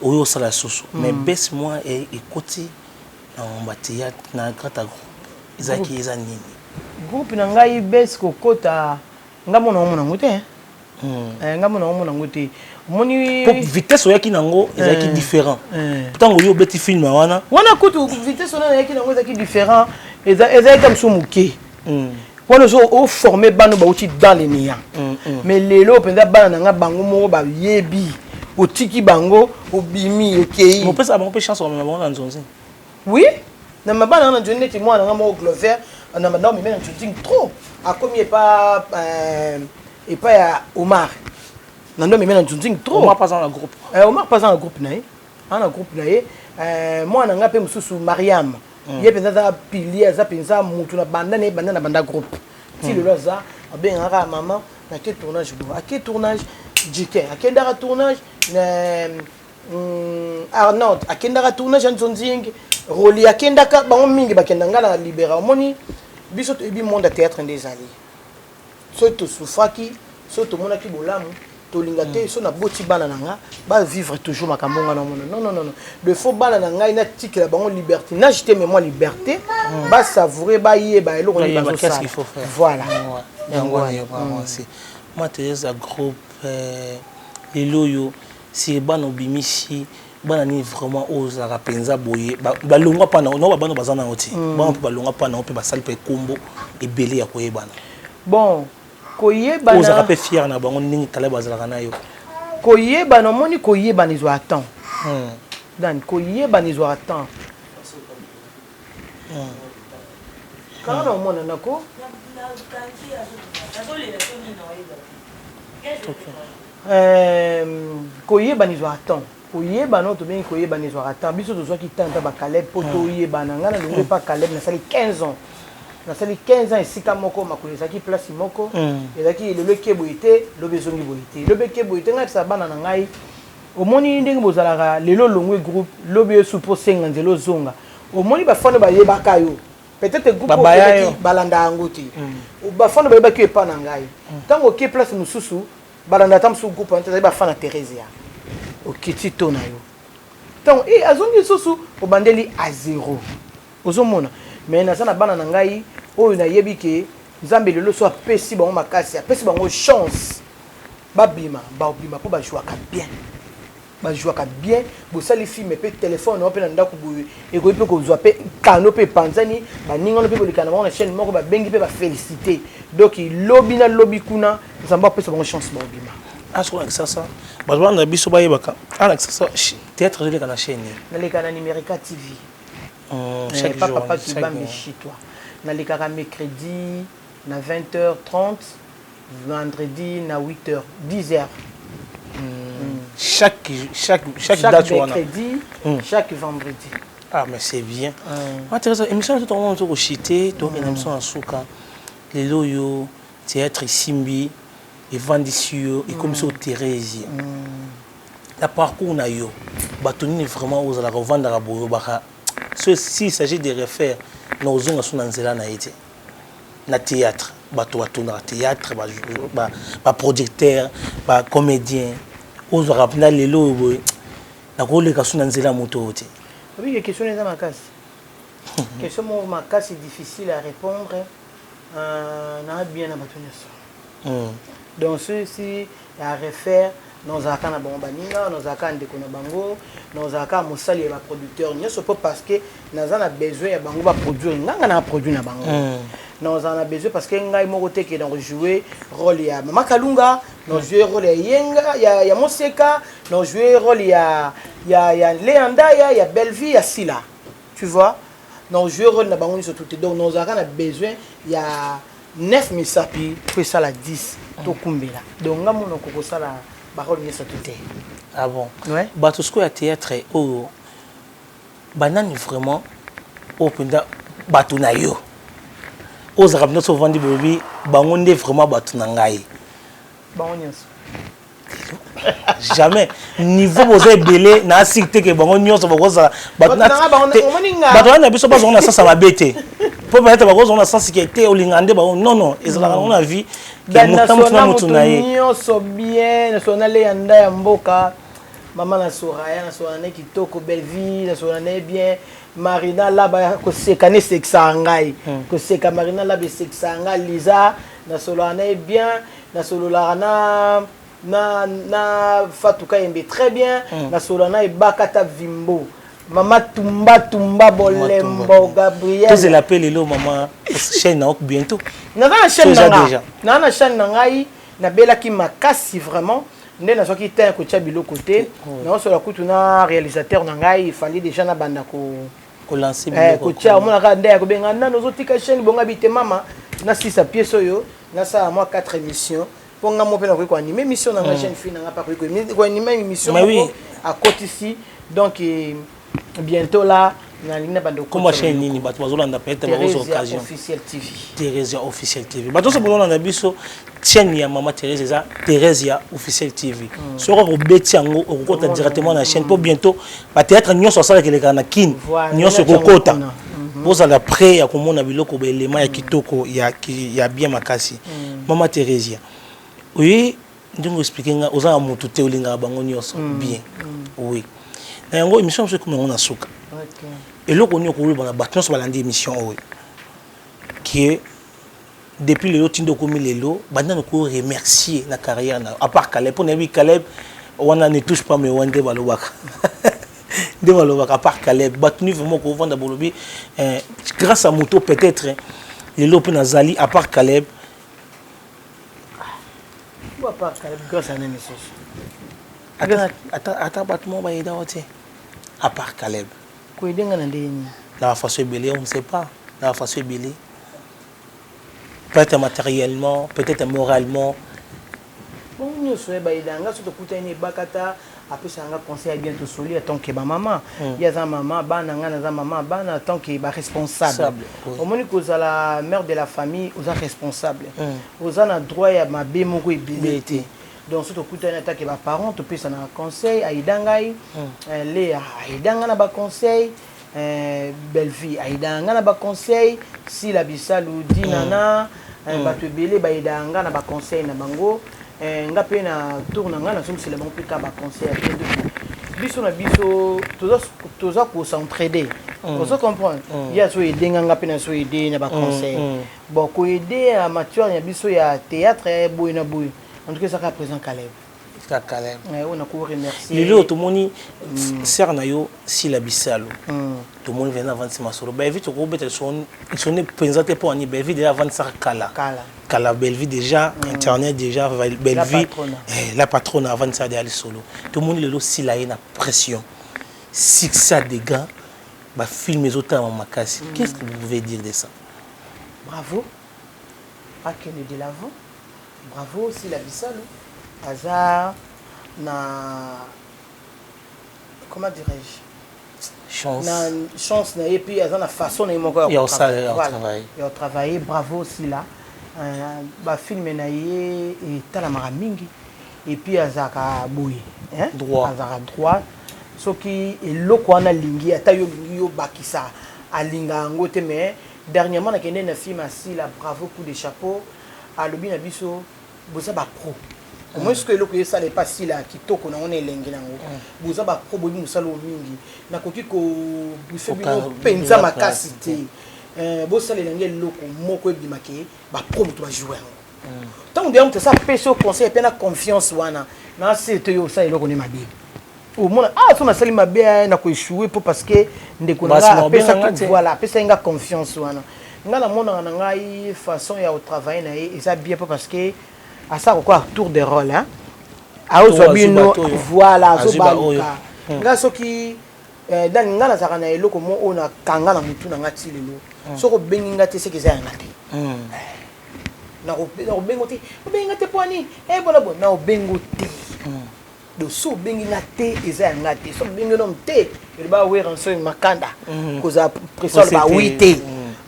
oyo osala susu mais bese mwa ekoti na bathéâtre na grata groupe ezalaki eza nini groupe na ngai bese kokota nga mona omona ngo te nga mona omona ngo te moni vitesse oyaki nango ezalaki différent ntango yo obeti film wana kutu vitesse ona yaki nango ezalaki différent ezalaki comme somuke wana o formé bano bauti dans les néants mais lelo penza bana nanga bango moko ba yebi otiki bango obimi okei mo pesa bango pe chance on na nzonzi oui na mabana na nzonzi ti mwana nga mo Glover na madame mais na nzonzi trop a commis pas et pas ya Omar nando mais na nzonzi trop Omar pas dans le groupe Omar pas dans le groupe nae ana groupe nae mwana nga pe mususu Mariam ye penza za pilier za penza mutu na banda groupe ti le loza abengaka maman na ke tournage bo a tournage Jiken akendaka tournage Arnold akendaka tournage nzonzingi Roli akendaka bango mingi bakendanga na libéra omoni biso to ebi monde théâtre ndezali so to soufaki so to monaki bolamu tolinga te so na boti bana nanga ba vivre toujours makambo ngana non le faut bana nanga ina tikela bango liberté na jeter mais moi liberté ba savourer ba yeba eloko ni bazo ça voilà c'est moi Thérèse groupe les loyo si bana obimisi bana ni vraiment ozaka penza boye balongwa pa na no bana bazana oti bana pe balongwa pa na pe basali pe kombo ebele ya koyebana bon koyebana ozaka pe fier na bango ningi kala bazalaka na yo koyebana moni koyebana izo attend dan koyebana izo attend kana mona nako koyebana izo attend koyebana to bien koyebana izo attend biso to zwaki tanta ba Caleb poto yebana ngana longo pa Caleb na sali 15 ans nasali 15 ans esika moko makolo ezalaki place moko ezalaki lelo ekeboye te lobi ezongi boye te lobi ekeboye te ngai tisa bana na ngai omoni ndenge bozalaka lelo longwe groupe lobi esupo senga nzela ozonga omoni bafano bayebaka yo peut-être groupe oyebaki balanda yango te bafano bayebaki epa na ngai ntango okie place mosusu balanda ata mosusu groupe wana te ezali bafana Theresia okiti to na yo ntango azongi lisusu obandeli a 0 ozomona mais naza na bana na ngai oyo nayebi ke nzambe lelo so apesi bango makasi apesi bango chance babima mpo bajouaka bien bosali filme mpe telefone oyo mpe na ndako boye ekoki mpe kozwa mpe kano mpe epanzani baningano mpe bolekana bango na chaîne moko babengi mpe bafélicité donc lobi na lobi kuna nzambe apesa bango chance babima asolakisa sa bato bana na biso bayebaka alakisa sa théâtre ezoleka na chaîne naleka na Numérica TV papa Kibambi Chitwa nalekaka mercredi na 20h30 vendredi na 8h 10h chaque date mercredi chaque vendredi. Ah mais c'est bien. Intéressant. Émission tout le monde au chité, donc une émission en souka. Les loyo, théâtre Simbi, et Vandisio, et comme ça Thérèse. La parcours na yo, batoni vraiment aux la revendre à boyo baka. S'il s'agit de refaire nos zones sur Nanzela na été. Na théâtre, bato na théâtre, ba producteur, ba comédien. Aux rapna les lots, la rôle que son anzela moto. Oui, la question est dans ma casse. Question ma casse est difficile à répondre. N'a bien à ma donc ceci à refaire nos accords na bango nos accords de konabango, nos accords mosali et producteur. N'y a pas parce que nous avons besoin de bango ba produire, n'anga na produire na bango. Nous en a besoin parce que ngai moko te ke dans jouer rôle ya Mama Kalunga, nous jouer rôle ya Yenga, ya Moseka, nous jouer rôle ya Leanda, ya Belleville, ya Sila. Tu vois? Nous jouer rôle na bango sur tout donc nous avons besoin ya 9 misapi pour ça la 10 to kumbela. Donc ngamo no koko ça la parole ni ça tout. Ah bon? Ouais. Bato sko ya théâtre oh banani vraiment openda bato na yo. Aux arabes nous souvent dit bobi bangonde vraiment bato na ngai bangonyos jamais niveau bozé belé na sikte ke bangonyos bakoza bato na biso bazo na sasa mabete pour peut-être bakoza na sasa sécurité olingande ba non ezala on a vie dans mutu na nyonso bien na sonale yanda ya mboka mama na soraya na sonane kitoko Belleville na sonane bien Marina là ko sekane sexa ngai ko seka Marina là be sexa ngai Liza na solane bien na solana na Fatuka Yembe très bien na solana e Bakata Vimbo mama tumba bolembo Gabriel tu l'appelles le maman chaîne na bientôt na chaîne na chaîne na ngai na belaki makasi vraiment nde na soki te ko tia biloko te na so la kutuna réalisateur na ngai il fallait déjà na banda ko lancer biloko ko tia mona ka nde ko benga na no zotika chaîne bonga bite mama na 6 pièces yo na ça moi 4 émissions pour nga mo pe na ko animer émission na chaîne fille na pas ko animer émission à côté ici donc bientôt là na ligne banda ko ma chaîne nini bato bazolanda peut-être ba occasion officiel TV Theresia officiel TV bato so bolona na biso chaîne ya mama Theresia Theresia officiel TV soko ko beti yango okota directement na chaîne pour bientôt ba théâtre nyonso sala keleka na kin nyonso kokota poza la près ya komona biloko ba élément ya kitoko ya bien makasi mama Theresia oui ndingo expliquer nga oza mutu te olinga bango nyonso bien oui na yango émission so comme on a suka et là on y a couru dans la bâtiment sur la émission qui est depuis le lot tindo comme les lots maintenant nous remercier la carrière à part Caleb on a vu Caleb on ne touche pas mais on de balobaka de balobaka à part Caleb bâtiment vraiment qu'on vend d'abord grâce à moto peut-être les lots pour Nazali à part Caleb ou à part Caleb grâce à une émission attends bâtiment va aider à part Caleb la façon belé, on ne sait pas. La façon belé. Peut-être matériellement, peut-être moralement. Bon, nous sommes baïdanga, surtout que nous bakata, après ça nga conseil bien to soli tant que ba maman ya za maman bana nga na za maman bana tant que ba responsable au moni ko za la mère de la famille aux responsable aux na droit ya mabe moko ibilité donc surtout kutana attaque ba parents to pesa na conseil aidangai les aidanga na ba conseil belle vie aidanga na ba conseil si la bisalu dinana bato belé ba aidanga na ba conseil na bango nga pe na tourna nga na somsela bango pe ka ba conseil biso na biso toza ko s'entraider on se comprend ya so aidenga nga pe na so aider na ba conseil bon ko aider à matière ya biso ya théâtre boy na boy en tout cas ça ka présent Caleb on a couru remercier lelo to moni ser na yo si la bisalo to moni vena avant ce masolo ba vite ko betel son présenté pour ani ba vite déjà avant ça kala belle vie déjà internet déjà belle vie la patronne avant ça d'aller solo to moni lelo si la na pression si ça des gars ba film les autres en makasi qu'est-ce que vous pouvez dire de ça? Bravo à quel de l'avant bravo si la bisalo hasard na comment dirais-je chance na et puis hasard na façon na moko ya travail ya travailler bravo aussi là ba film na ye et tala mingi et puis azaka boy hein azaka droit soki eloko ana lingi ata yo lingi yo bakisa alinga ngote mais dernièrement na kende na film asi la bravo coup de chapeau à lobi na biso boza ba pro moi ce que eloko ça n'est pas si là kitoko na on elengi nango boza ba pro bobi musalo mingi na koki ko bife bino penza makasi te bo sala elengi eloko moko ebimake ba pro muto ba jouer tant on dit ça peso conseil pe na confiance wana na c'est yo ça eloko ne mabe au monde so na sali mabe na ko échouer pour parce que ndeko na pesa voilà pesa nga confiance wana nga na mona na ngai façon ya au travail na et ça bien parce que à ça quoi tour de rôle hein a ozobino voilà zobaluka nga soki dan nga na zaka na eloko mo ona kanga na mutu na ngati lelo soko bengi ngati ce que ça ngati na obengo te poani bona bona na obengo te do so bengi ngati eza ngati so bengi no te ba wera so makanda koza pression ba 8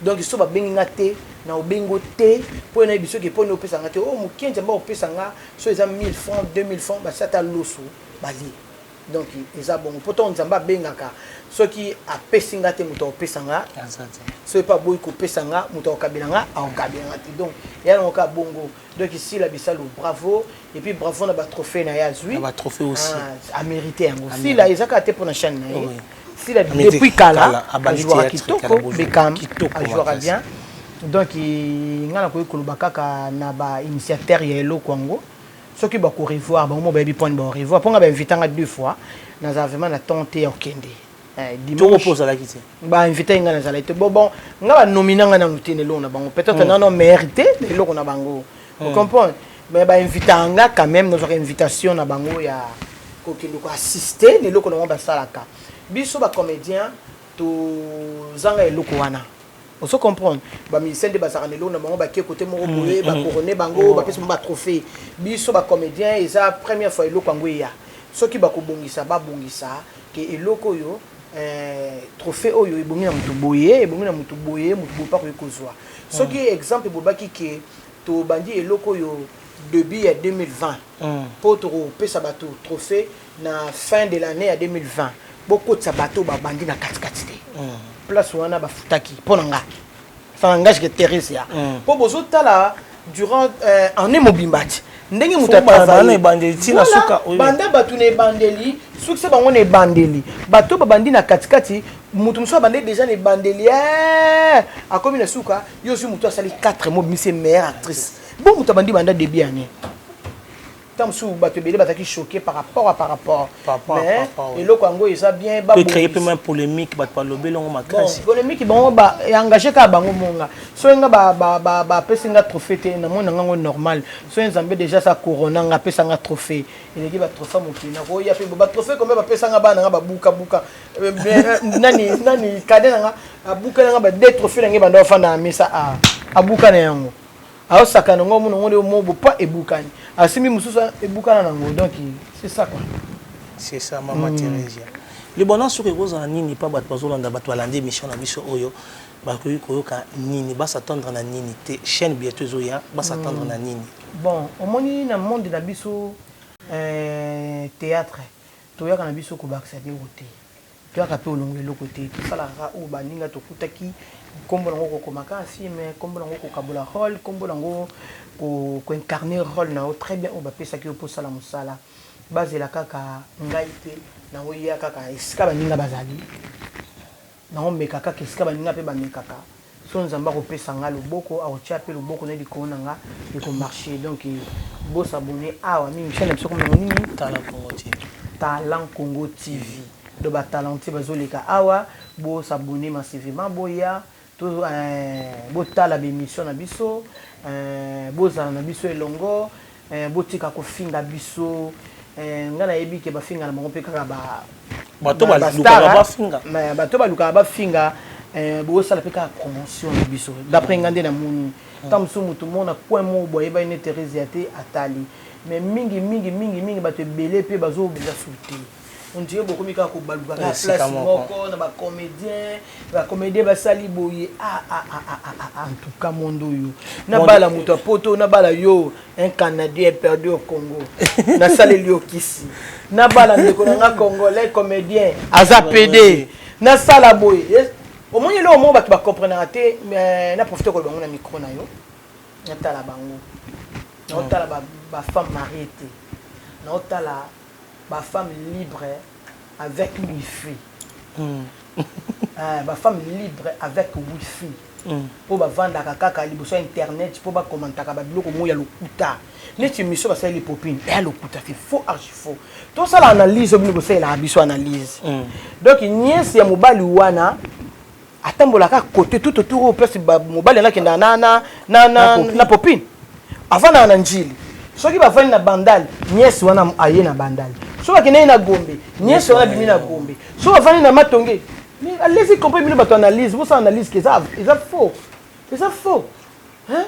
donc so ba bengi ngati na obengo te pour na biso ke pour no pesa ngate o mukenje ba opesa nga so eza 1000 francs 2000 francs ba sata loso bali donc eza bon poto nzamba bengaka soki apesi ngate muto opesa nga so pas boy ko pesa nga muto okabela nga okabela ngate donc ya na ka bongo donc ici la bisalo bravo et puis bravo na ba trophée na yazui ba trophée aussi a mérité yango si la ezaka te pour na chaîne na si la depuis kala a joué kitoko bekam a joué bien donc ngana ko koloba kaka na ba initiateur ya eloko ngo soki ba ko revoir ba mo ba bi point ba revoir ponga ba invitanga deux fois na za vraiment na tenter okende dimanche pose la kiti ba inviter ngana za la été bon nga ba nominanga na nutene lo na bango peut-être na non mérité eloko na bango vous comprenez mais ba invitanga quand même nos invitation na bango ya ko kende ko assister eloko na ba salaka biso ba comédien to zanga eloko wana on se comprend ba ministère de basaranelo na bango ba ke côté moko boye ba couronner bango ba pesa ba trophée biso ba comédien eza première fois eloko ngo ya soki ba ko bongisa ba bongisa ke eloko yo trophée oyo ebongi na mutu boye mutu pa ko kozwa soki exemple bobaki ke to bandi eloko yo début ya 2020 pour to pesa bato trophée na fin de l'année ya 2020 beaucoup de bateau ba bandi na katikati te place wana ba futaki ponanga ça engage que Thérèse ya po bozota là durant en emobimbati ndenge muta travailler bandeli tina suka banda batu ne bandeli succès bango ne bandeli bato ba bandi na katikati mutu muso bandeli déjà ne bandeli a comme na suka yo su mutu asali 4 mois mise meilleure actrice bon muta bandi banda début année tant sous bato belé bataki choqué par rapport mais et le Congo ils a bien ba créer peu même polémique ba parler longo makasi polémique bon ba engagé ka bango monga so nga ba pesinga trophée te na mona ngango normal so nzambe déjà sa corona nga pesanga trophée il dit ba trophée mokina ko ya pe ba trophée comme ba pesanga bana nga ba buka nani kadena nga abuka nga ba deux trophées nga banda fanda misa a buka na yango a sakana ngo muno ngode mo bo pa ebukani asimi mususa ebukana nango donc c'est ça quoi C'est ça, maman Thérèse. Le bonheur sur que vous en nini pas battre pas on a battu à l'année mission na mission oyo ba ko ka nini ba s'attendre na nini te chaîne bientôt zoya ba s'attendre na nini. Bon, au moni na monde na biso théâtre. Toya kana biso ko baksa de côté. Toya ka pe olongelo côté. Tout ça la o baninga to kutaki kombo nango ko makasi mais kombo nango ko kabula rôle, kombo nango ko incarner rôle na très bien o ba pesa ki pour sala musala. Base la kaka ngai te na oya kaka esika baninga bazali. Na on me kaka esika baninga pe ba me kaka. So nzamba ko pesa nga loboko a otia pe loboko na likona nga et ko marcher donc bo s'abonner awa mi chaîne biso comme nini Talent Congo TV. De ba talenté bazoleka awa bo s'abonner massivement boya to bo tala bémission na biso bo za na biso elongo bo tika ko finga biso ngana yebi ke ba finga na mongo pe kaka ba to ba luka ba finga mais ba to ba luka ba finga bo sala pe ka promotion na biso d'après ngande na moni tam so mutu mona point mo boye ba une Thérèse yaté atali mais mingi ba te belé pe bazo bila souté on dirait beaucoup mika ko baluka ka place moko na ba comédien ba sali boye en tout cas mondo yo na bala mutu poto na bala yo un Canadien perdu au Congo na sali lio kisi na bala ndeko na congolais comédien azapede na sala boye au moins là au moins ba comprendre raté mais na profiter ko bango na micro na yo na tala bango na tala ba femme mariée na tala ba femme libre avec wifi ba femme libre avec wifi pour ba vendre kaka liboso internet pour ba commenter ka ba biloko moya lokuta neti mission ba sali popine et lokuta c'est faux archi faux tout ça l'analyse obino c'est la biso analyse donc nièce ya mobali wana atambola ka côté tout autour au place mobali na kenda na popine avant na njili soki ba fani na bandal nièce wana aye na bandal so bakene na gombe nièce wana bimi na gombe so ba fani na matonge mais allez-y comprendre bino bato analyse vous ça analyse que ça faux hein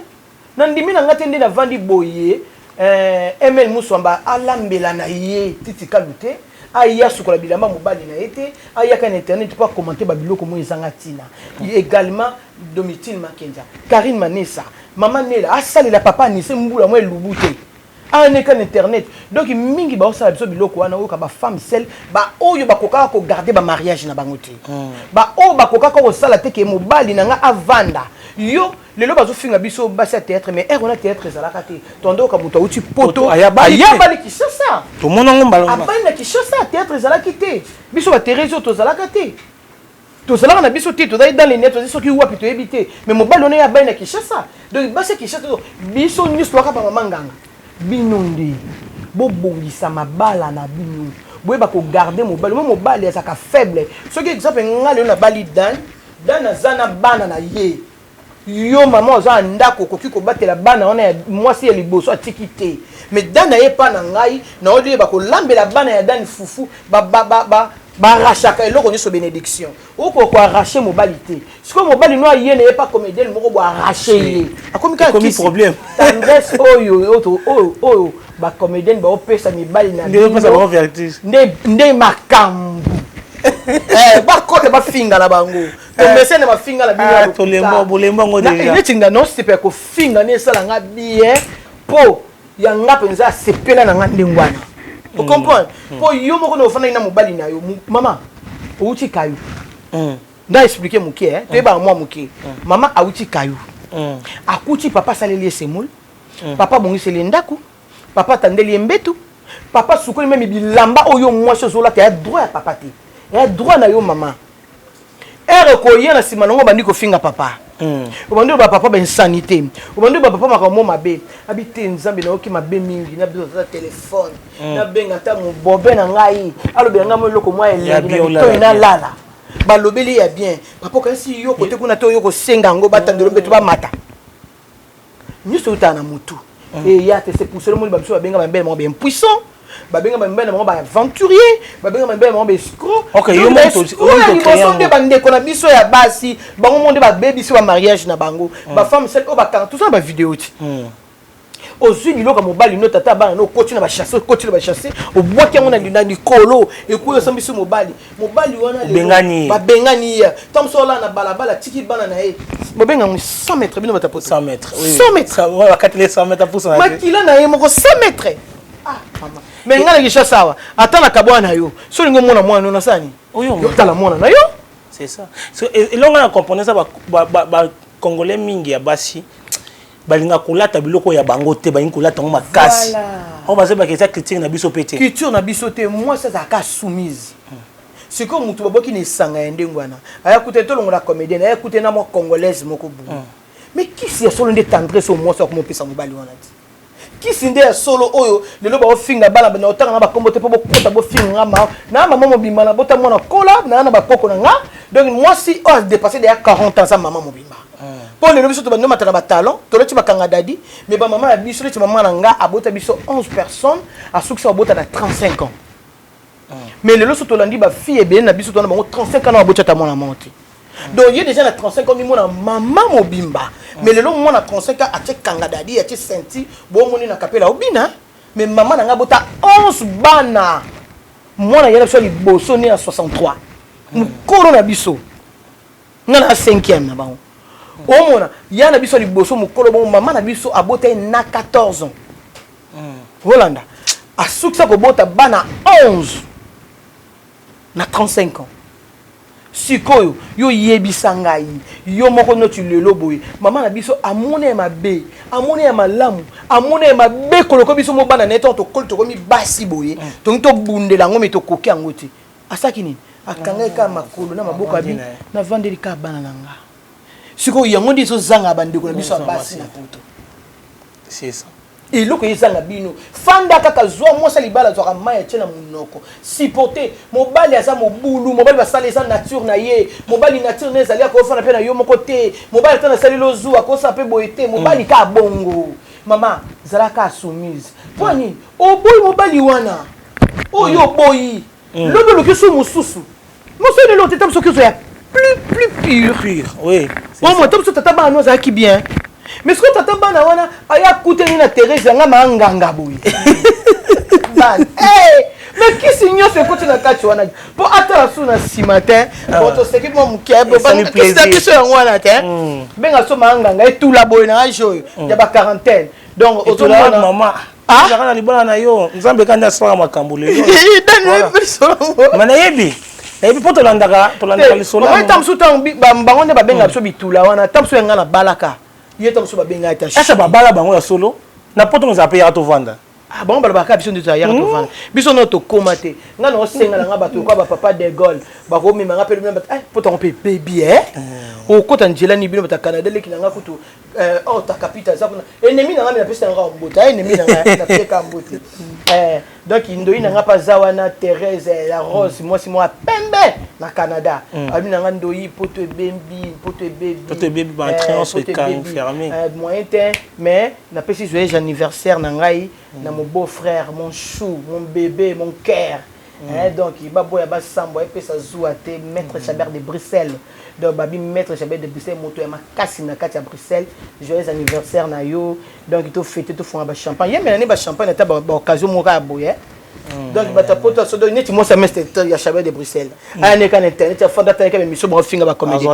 na ndimi na ngate ndé na vandi boye ML Muswamba alambela na ye titi kalute aya sukola bilamba mobali na été aya ka internet pour commenter ba biloko mo ezanga tina également Domitille Makenza Karine Manessa maman Nela asali la papa ni se mbula mo elubute ane ka internet donc mingi ba osala biso biloko wana oyo ka ba femme seule ba oyo ba koka ko garder ba mariage na bango te ba o ba koka ko sala te ke mobali na nga avanda yo lelo bazo finga biso basi théâtre mais on a théâtre ezalaka te tondo ka muto uti poto ayabali ki ça to mona ngombala abana ki ça théâtre ezalaki te biso ba Thérèse to zalaka te to zalaka na biso te to dai dans les net to soki wapi to ebité mais mobali on ya bana ki ça donc basi ki ça biso ni histoire ba manganga binonde bo bongisa mabala na binu boye ba ko garder mobali ezaka faible soki exemple ngale na bali dan azana bana na ye yo maman oza ndako koki ko batela bana wana mwasi ya liboso atiki te mais dana ye pa na ngai na odi ba ko lambela bana ya dani fufu ba rachaka eloko nyso bénédiction oko ko arracher mobali te siko mobali no ye ne pas comédien moko bo arracher ye akomi ka komi problème tendresse oyo ba comédien ba opesa mibali na nde makambu ba kote ba finga la bango to mesene ba finga la bino to lembo ngo déjà na tinga non c'est pas ko finga ne sala nga bien po ya nga penza sepela na nga ndengwana tu comprends po yo moko no fana ina mobali na yo mama outi kayu nda expliquer muke to ba moi muke mama auti kayu akuti papa saleli semul papa bongisi lendaku papa tandeli mbetu papa sukoli même bilamba oyo moi chozola te droit ya papa te ya droit na yo mama ere ko yena sima nango bandi ko finga papa obandi ba papa ba insanité obandi ba papa makamo mabe abite nzambe na oki mabe mingi na biso za téléphone na benga ta mo bobe na ngai alobe nga mo loko mo elengi na to ina lala ba lobeli ya bien papa kasi yo kote kuna to yo ko senga ngo batandelo beto ba mata nyuso utana mutu et ya te c'est pour cela mo ba biso ba benga ba mbele mo bien puissant babenga mbele mo ba aventurier babenga mbele mo ba escroc OK yo mo to créer bande ko na biso ya basi bango monde ba baby so ba mariage na bango ba femme celle o ba tout ça ba vidéo ti ozwi biloko mobali no tata bana no continue ba chasser au bois qui on a na likolo et ko yosambi so mobali wana bengani ba bengani ya tom so la na balabala tiki bana na e bobenga 100 mètres bino bata 100 mètres oui 100 mètres ça va 100 mètres pour ça makila na ye moko 100 mètres ah mama mais ngala kisha sawa atana kabwana yo so lingo mona mwana na sani oyo tala mwana na yo c'est ça et longa na comprendre ça ba congolais mingi ya basi balinga kolata biloko ya bango te balinga kolata ngo makasi on va se ba kesa critique na biso pété culture na biso te moi ça ka soumise c'est comme mutu baboki ne sanga ndengwana aya kuté to longola comédienne aya kuté na mo congolaise moko bu mais qui c'est solo ndé tendresse au moins ça comme pesa mobali wana ti qui c'est solo oyo lelo ba ofinga bala na otanga na ba kombote po bokota bo finga na maman mobimba na bota mona kola na ba koko na nga donc moi si on dépassé déjà 40 ans ça maman mobimba pour les biso to bando matana ba talent to leti bakanga dadi mais ba maman ya biso leti maman na nga abota biso 11 personnes a succès abota na 35 ans mais le loso to landi ba fille e ben na biso to na bango 35 ans abota ta mona monte donc il y a déjà na 35 ans mona maman mobimba mais le long mona 35 ans a che kanga dadi a che senti bo moni na kapela obina mais maman na nga bota 11 bana mona yela biso liboso ni à 63 mukoro na biso ngana 5e na bango omona yana biso liboso mukolo bon maman na biso abota na 14 ans Holanda a succès ko bota bana 11 na 35 ans sikoyo yo yebisa ngai yo moko no tu lelo boy maman na biso amone mabe amone ya malamu amone ya mabe koloko biso mo bana neto to kol to komi basi boye to to bundela ngome to koki angoti asaki nini akanga ka makolo na maboko abi na vandeli ka bana nanga siko yango ndi so zanga bandeko na biso abasi na poto c'est ça et loko yezanga bino fanda kaka zwa mosa libala zwa maya tena munoko sipote mobali aza mobulu mobali basala eza nature na ye mobali nature na ezali akofana pe na yo moko te mobali tana sali lozu akosa pe boyete mobali ka bongo mama zalaka soumise poni oboyi mobali wana oyo boyi lobo lokiso mususu moso ne lote tam sokizo ya plus pur oui bon moi tam so tata ba no za ki bien mais ce que tata bana wana aya kuteni na Thérèse nga manganga boye ban mais qui signyo se kuti na kati wana po atala su na si matin to seki mo mukebe ban ki sa biso ya wana te benga so manganga etula boye na ajo ya ba quarantaine donc otula maman zaka na libala na yo nzambe kanda sala makambo lelo mana yebi ebi poto landaka lisolo moi tam su tam bango ne ba benga so bitula wana tam su nga na balaka yeta muso babenga ta asa babala bango ya solo na poto nous appeler to vanda ah bon bala ka biso ndio ya to vanda biso no to komate nga no senga nga bato ko ba papa de Gaulle ba ko mi manga pe poto on pe baby o kota njela ni bino bata Canada leki nga kutu oh ta capita za kuna ennemi nga mi na pesa nga mbota ennemi nga na peka mbote donc indoi nga pa zawana Thérèse la Rose moi pembe na Canada abi nga ndoi poto baby ba entrer en ce cas fermé moyen temps mais na pesi joyeux anniversaire na ngai na mon beau-frère mon chou mon bébé mon cœur donc il va boya ba sambo et pesa zouate maître Chabert de Bruxelles donc babi maître Chabert de Bruxelles moto ya makasi na kati ya Bruxelles joyeux anniversaire na yo donc il to fêter to fond ba champagne yé mais ba champagne ta ba occasion mo ka boye donc bata poto so do neti mo semestre ya Chabert de Bruxelles ane kan internet ya fonda ta ka mission bo finga ba comédie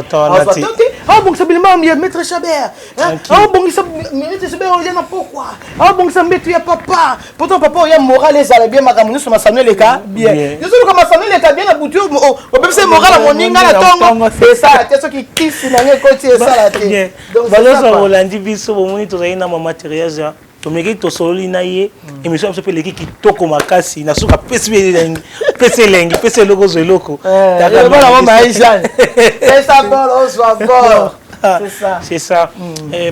ah bon ça bilma maître Chabert ah bon ça maître Chabert on na pourquoi ah bon ça metu ya papa pourtant papa ya moral les ala bien makamu sur ma Samuel le cas bien je suis comme Samuel le cas bien na butu au même c'est moral à moninga na tongo c'est ça c'est ce qui kiss na ngeko ti ça la té donc baloso Rolandi biso bomoni to na matériel ya tomeki to sololi na ye émission so pe leki kitoko makasi na suka pesi lengi pesi loko zeloko daga bala mama Aisha pesa bolo so bolo c'est ça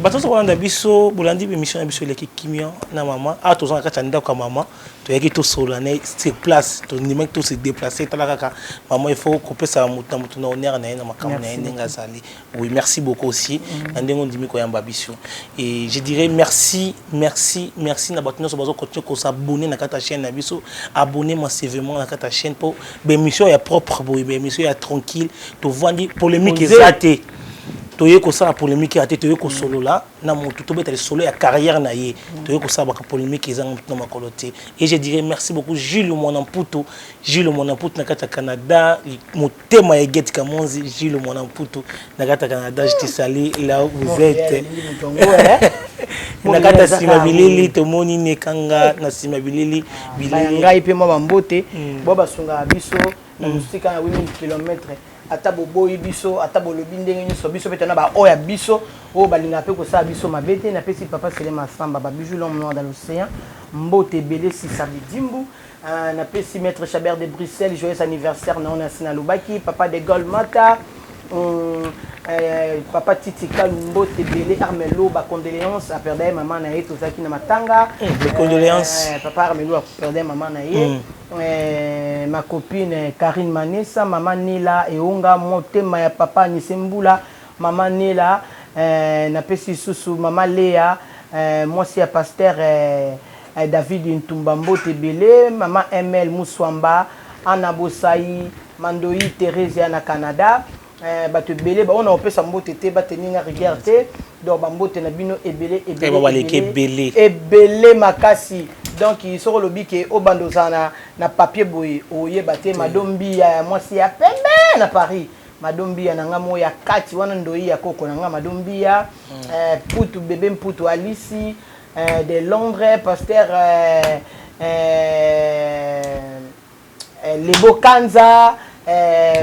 bato so kolanda biso bolandi émission na biso leki kimia na mama a to zanga kata ndako mama to yeki to solane sur place to ni mek to se déplacer talaka ka maman il faut couper ça mutu na honneur na makambo na ndenga sali oui merci beaucoup aussi ndengo ndimi ko yamba biso et je dirais merci na bato nyonso bazo continuer ko s'abonner na kata chaîne na biso abonner massivement na kata chaîne pour émission ya propre boy émission ya tranquille to vandi polémique ezate toye ko ça polémique à toye ko solo là na mutu to betale solo ya carrière na ye toye ko ça ba polémique ezanga mutu na makolote et je dirais merci beaucoup Jules Monamputu na kata Canada motema ya Get Kamonzi Jules Monamputu na kata Canada je te salue là où vous êtes na kata Simabilili tomoni nekanga na Simabilili bilili ngai pe mo bambote bo basunga biso na musika na 8000 km ata boboyi biso ata bolobi ndenge nyonso biso petana ba oya biso o balinga pe ko sa biso mabete na pesi papa Selema Samba ba bijou l'homme noir dans l'océan mbote belé si sabidimbu na pesi maître Chabert de Bruxelles joyeux anniversaire na ona sina lobaki papa de Golmata papa Titi Kalumbote belé Armelo ba condoléances a perdre maman na yeto zaki na matanga les condoléances papa Armelo a perdre maman na ye ma copine Karine Manessa, maman Nila et Onga, motema ya papa Nisembula, maman Nila, na pesi susu, maman Léa, moi c'est pasteur David Ntumbambo Tebele, maman ML Mouswamba, Anna Bosaï, Mandoi Thérèse na Canada, bato belé, on a opé sambo tété, bateninga regardé, donc bambo na bino ebele ebele makasi. Donc ils sont le bic et au bandozana na papier boy oye baté madombi ya moi si ya pembe na Paris madombi ya nanga mo ya kati wana ndoi ya koko nanga madombi ya putu bébé mputu Alici de Londres pasteur Lebo Kanza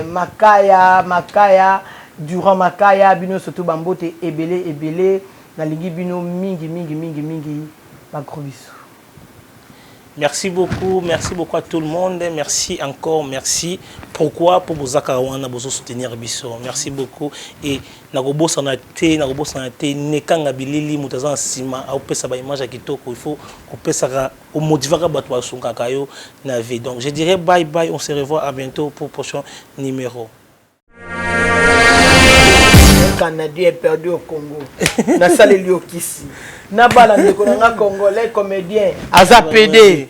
Makaya durant Makaya bino surtout bambote ebele na ligi bino mingi ba gros bisous. Merci beaucoup à tout le monde. Merci encore, merci. Pourquoi pour vous akawana vous soutenir biso. Merci beaucoup et nagobo sanate nekanga bilili mutazana sima au pesa ba image kitoko il faut ko pesa au motivera bato basunga kayo na vie. Donc je dirais bye bye, on se revoit à bientôt pour prochain numéro. Le Canadien est perdu au Congo. Na salé liokisi. Na bala ndeko na Congolais comédien. Aza PD.